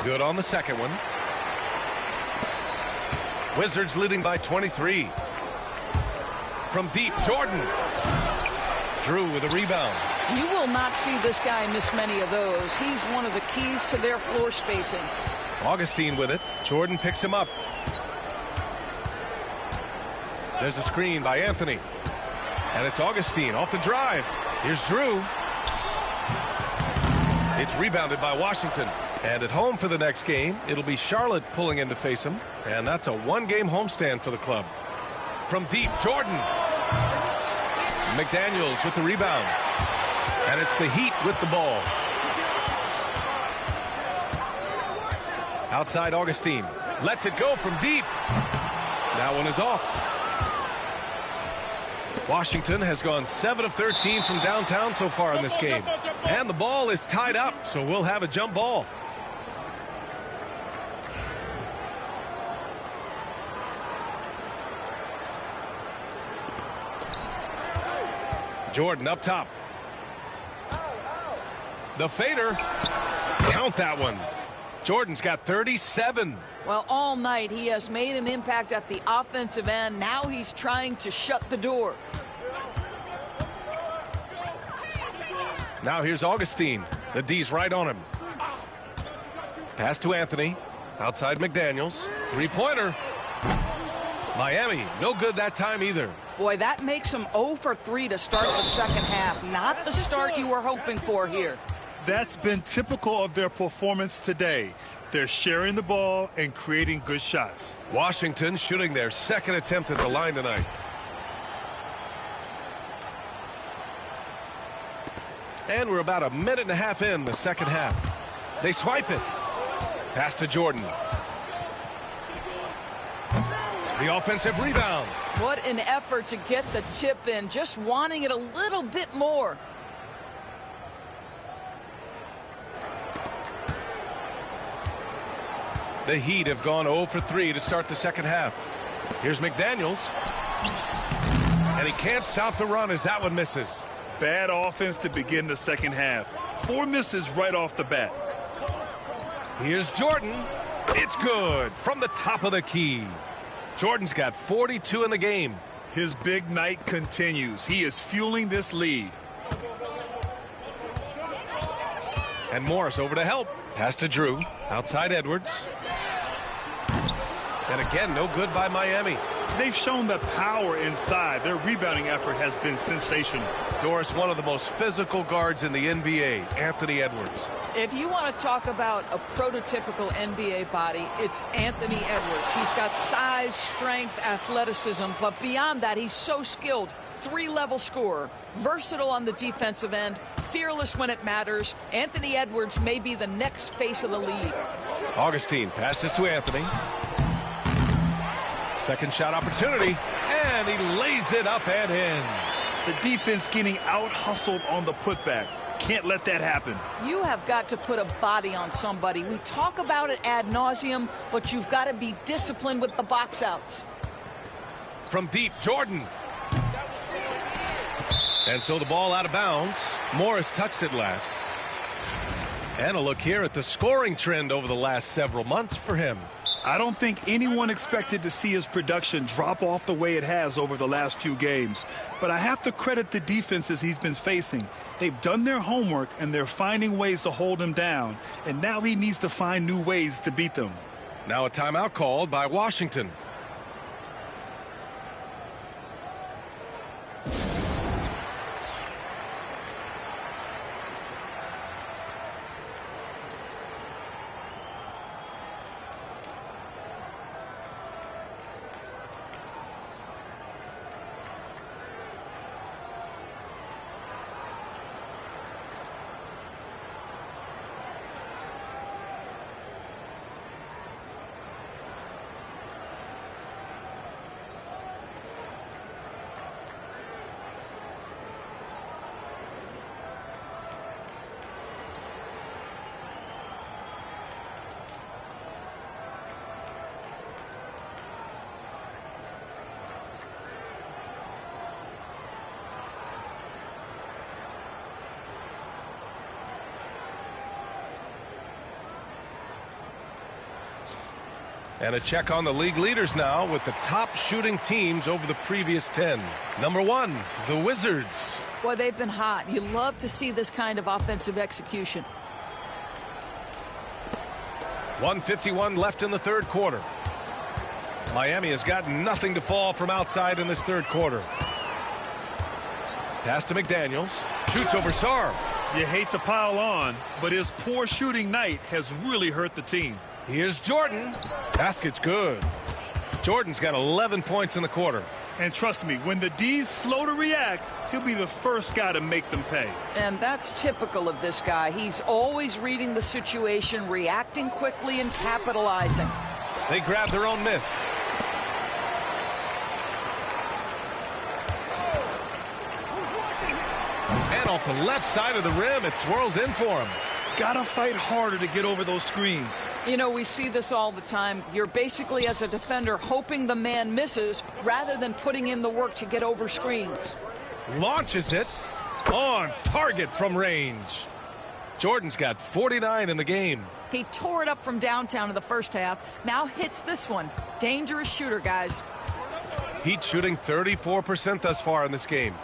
Good on the second one. Wizards leading by 23. From deep, Jordan. Drew with a rebound. You will not see this guy miss many of those. He's one of the keys to their floor spacing. Augustine with it. Jordan picks him up. There's a screen by Anthony. And it's Augustine off the drive. Here's Drew. It's rebounded by Washington. And at home for the next game, it'll be Charlotte pulling in to face him. And that's a 1-game homestand for the club. From deep, Jordan. McDaniels with the rebound. And it's the Heat with the ball. Outside Augustine. Lets it go from deep. That one is off. Washington has gone 7 of 13 from downtown so far in this game. And the ball is tied up, so we'll have a jump ball. Jordan up top. The fader. Count that one. Jordan's got 37. Well, all night he has made an impact at the offensive end. Now he's trying to shut the door. Now here's Augustine. The D's right on him. Pass to Anthony. Outside McDaniels. Three-pointer. Miami, no good that time either. Boy, that makes them 0 for 3 to start the second half. Not the start you were hoping for here. That's been typical of their performance today. They're sharing the ball and creating good shots. Washington shooting their second attempt at the line tonight. And we're about a minute and a half in the second half. They swipe it. Pass to Jordan. The offensive rebound. What an effort to get the tip in, just wanting it a little bit more. The Heat have gone 0 for 3 to start the second half. Here's McDaniels. And he can't stop the run as that one misses. Bad offense to begin the second half. 4 misses right off the bat. Here's Jordan. It's good from the top of the key. Jordan's got 42 in the game. His big night continues. He is fueling this lead. And Morris over to help. Pass to Drew. Outside Edwards. And again, no good by Miami. They've shown the power inside. Their rebounding effort has been sensational. Doris, one of the most physical guards in the NBA, Anthony Edwards. If you want to talk about a prototypical NBA body, it's Anthony Edwards. He's got size, strength, athleticism, but beyond that, he's so skilled. 3-level scorer, versatile on the defensive end, fearless when it matters. Anthony Edwards may be the next face of the league. Augustine passes to Anthony. Second shot opportunity, and he lays it up and in. The defense getting out-hustled on the putback. Can't let that happen. You have got to put a body on somebody. We talk about it ad nauseum, but you've got to be disciplined with the box outs. From deep, Jordan. And so the ball out of bounds. Morris touched it last. And a look here at the scoring trend over the last several months for him. I don't think anyone expected to see his production drop off the way it has over the last few games. But I have to credit the defenses he's been facing. They've done their homework, and they're finding ways to hold him down. And now he needs to find new ways to beat them. Now a timeout called by Washington. And a check on the league leaders now with the top shooting teams over the previous 10. Number 1, the Wizards. Boy, they've been hot. You love to see this kind of offensive execution. 1:51 left in the third quarter. Miami has got nothing to fall from outside in this third quarter. Pass to McDaniels. Shoots over Sarr. You hate to pile on, but his poor shooting night has really hurt the team. Here's Jordan. Basket's good. Jordan's got 11 points in the quarter. And trust me, when the D's slow to react, he'll be the first guy to make them pay. And that's typical of this guy. He's always reading the situation, reacting quickly, and capitalizing. They grab their own miss. And off the left side of the rim, it swirls in for him. Gotta fight harder to get over those screens. You know, we see this all the time. You're basically, as a defender, hoping the man misses rather than putting in the work to get over screens. Launches it on target from range. Jordan's got 49 in the game. He tore it up from downtown in the first half. Now hits this one. Dangerous shooter, guys. Heat shooting 34% thus far in this game.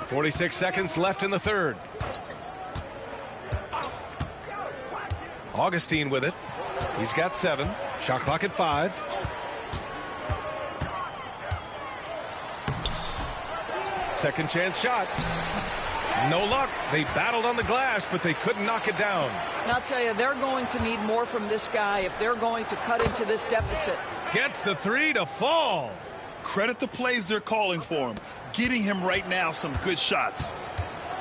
46 seconds left in the third. Augustine with it. He's got 7. Shot clock at 5. Second chance shot. No luck. They battled on the glass, but they couldn't knock it down. And I'll tell you, they're going to need more from this guy if they're going to cut into this deficit. Gets the 3 to fall. Credit the plays they're calling for him. Getting him right now some good shots.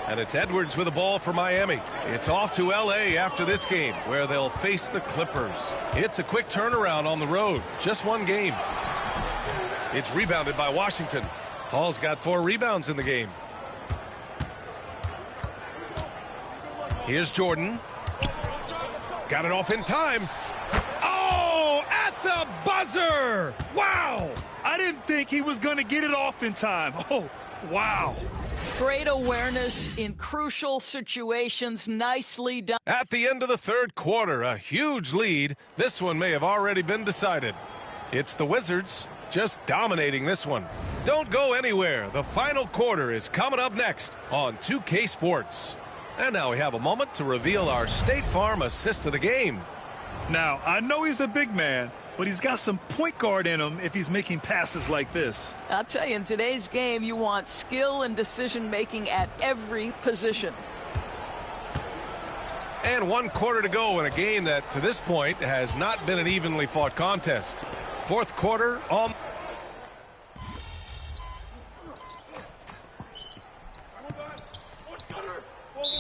And it's Edwards with the ball for Miami. It's off to L.A. after this game, where they'll face the Clippers. It's a quick turnaround on the road. Just one game. It's rebounded by Washington. Hall's got 4 rebounds in the game. Here's Jordan. Got it off in time. Oh, at the buzzer! Wow! I didn't think he was going to get it off in time. Oh, wow. Great awareness in crucial situations. Nicely done. At the end of the third quarter, a huge lead. This one may have already been decided. It's the Wizards just dominating this one. Don't go anywhere. The final quarter is coming up next on 2K Sports. And now we have a moment to reveal our State Farm assist of the game. Now, I know he's a big man, but he's got some point guard in him if he's making passes like this. I'll tell you, in today's game, you want skill and decision-making at every position. And 1 quarter to go in a game that, to this point, has not been an evenly fought contest. Fourth quarter on.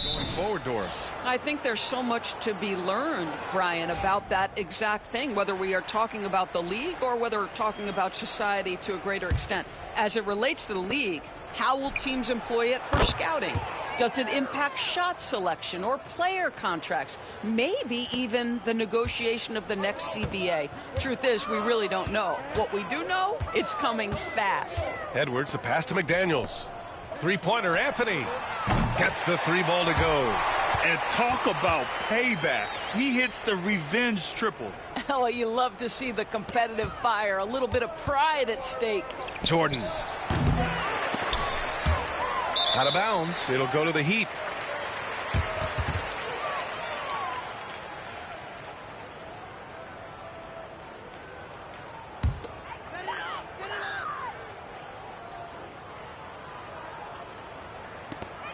Going forward, Doris. I think there's so much to be learned, Brian, about that exact thing, whether we are talking about the league or whether we're talking about society to a greater extent. As it relates to the league, how will teams employ it for scouting? Does it impact shot selection or player contracts? Maybe even the negotiation of the next CBA. Truth is, we really don't know. What we do know, it's coming fast. Edwards, the pass to McDaniels. Three-pointer, Anthony. Gets the 3 ball to go. And talk about payback. He hits the revenge triple. Oh, you love to see the competitive fire. A little bit of pride at stake. Jordan. Out of bounds. It'll go to the Heat.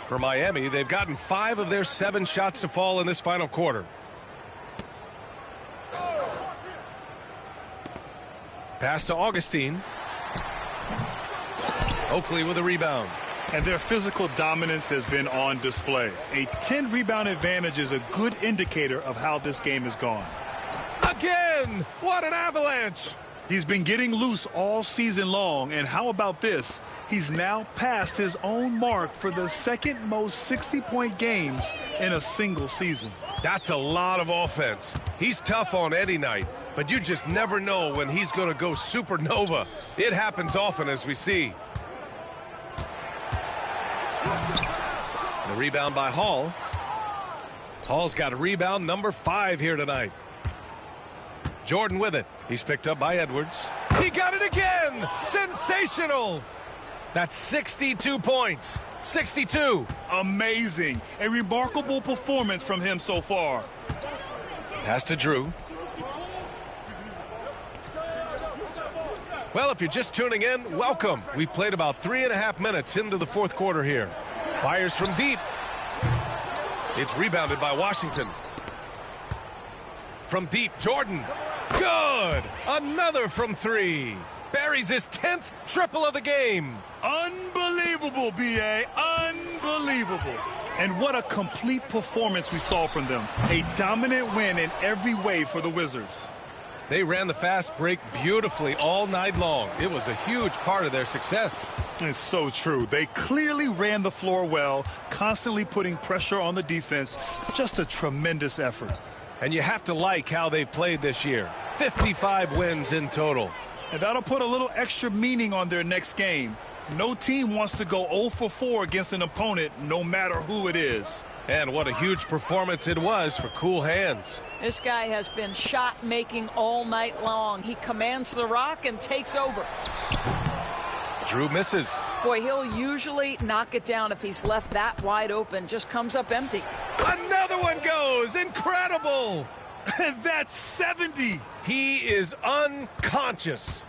For Miami, they've gotten 5 of their 7 shots to fall in this final quarter. Pass to Augustine. Oakley with a rebound. And their physical dominance has been on display. A 10-rebound advantage is a good indicator of how this game has gone. Again! What an avalanche! He's been getting loose all season long, and how about this? He's now passed his own mark for the second most 60-point games in a single season. That's a lot of offense. He's tough on any night, but you just never know when he's going to go supernova. It happens often, as we see. The rebound by Hall. Hall's got a rebound number 5 here tonight. Jordan with it. He's picked up by Edwards. He got it again! Sensational! That's 62 points. 62. Amazing. A remarkable performance from him so far. Pass to Drew. Well, if you're just tuning in, welcome. We've played about 3.5 minutes into the fourth quarter here. Fires from deep. It's rebounded by Washington. From deep, Jordan. Good! Another from 3. Buries his 10th triple of the game. Unbelievable, B.A. Unbelievable. And what a complete performance we saw from them. A dominant win in every way for the Wizards. They ran the fast break beautifully all night long. It was a huge part of their success. It's so true. They clearly ran the floor well, constantly putting pressure on the defense. Just a tremendous effort. And you have to like how they played this year. 55 wins in total. And that'll put a little extra meaning on their next game. No team wants to go 0 for 4 against an opponent, no matter who it is. And what a huge performance it was for Cool Hands. This guy has been shot making all night long. He commands the rock and takes over. Drew misses. Boy, he'll usually knock it down if he's left that wide open. Just comes up empty. Another one goes. Incredible. That's 70. He is unconscious.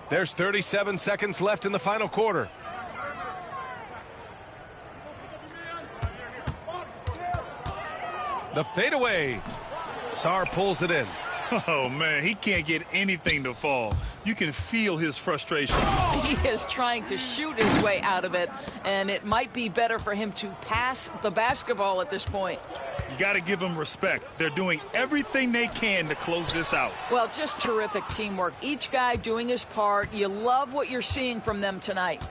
There's 37 seconds left in the final quarter. The fadeaway. Sarr pulls it in. Oh, man, he can't get anything to fall. You can feel his frustration. He is trying to shoot his way out of it, and it might be better for him to pass the basketball at this point. You got to give them respect. They're doing everything they can to close this out. Well, just terrific teamwork. Each guy doing his part. You love what you're seeing from them tonight.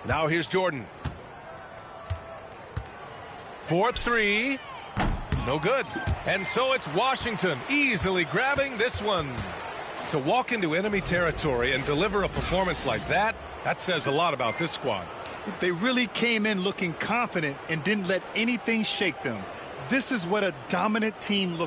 Now here's Jordan. 4-3. No good. And so it's Washington easily grabbing this one. To walk into enemy territory and deliver a performance like that, that says a lot about this squad. They really came in looking confident and didn't let anything shake them. This is what a dominant team looks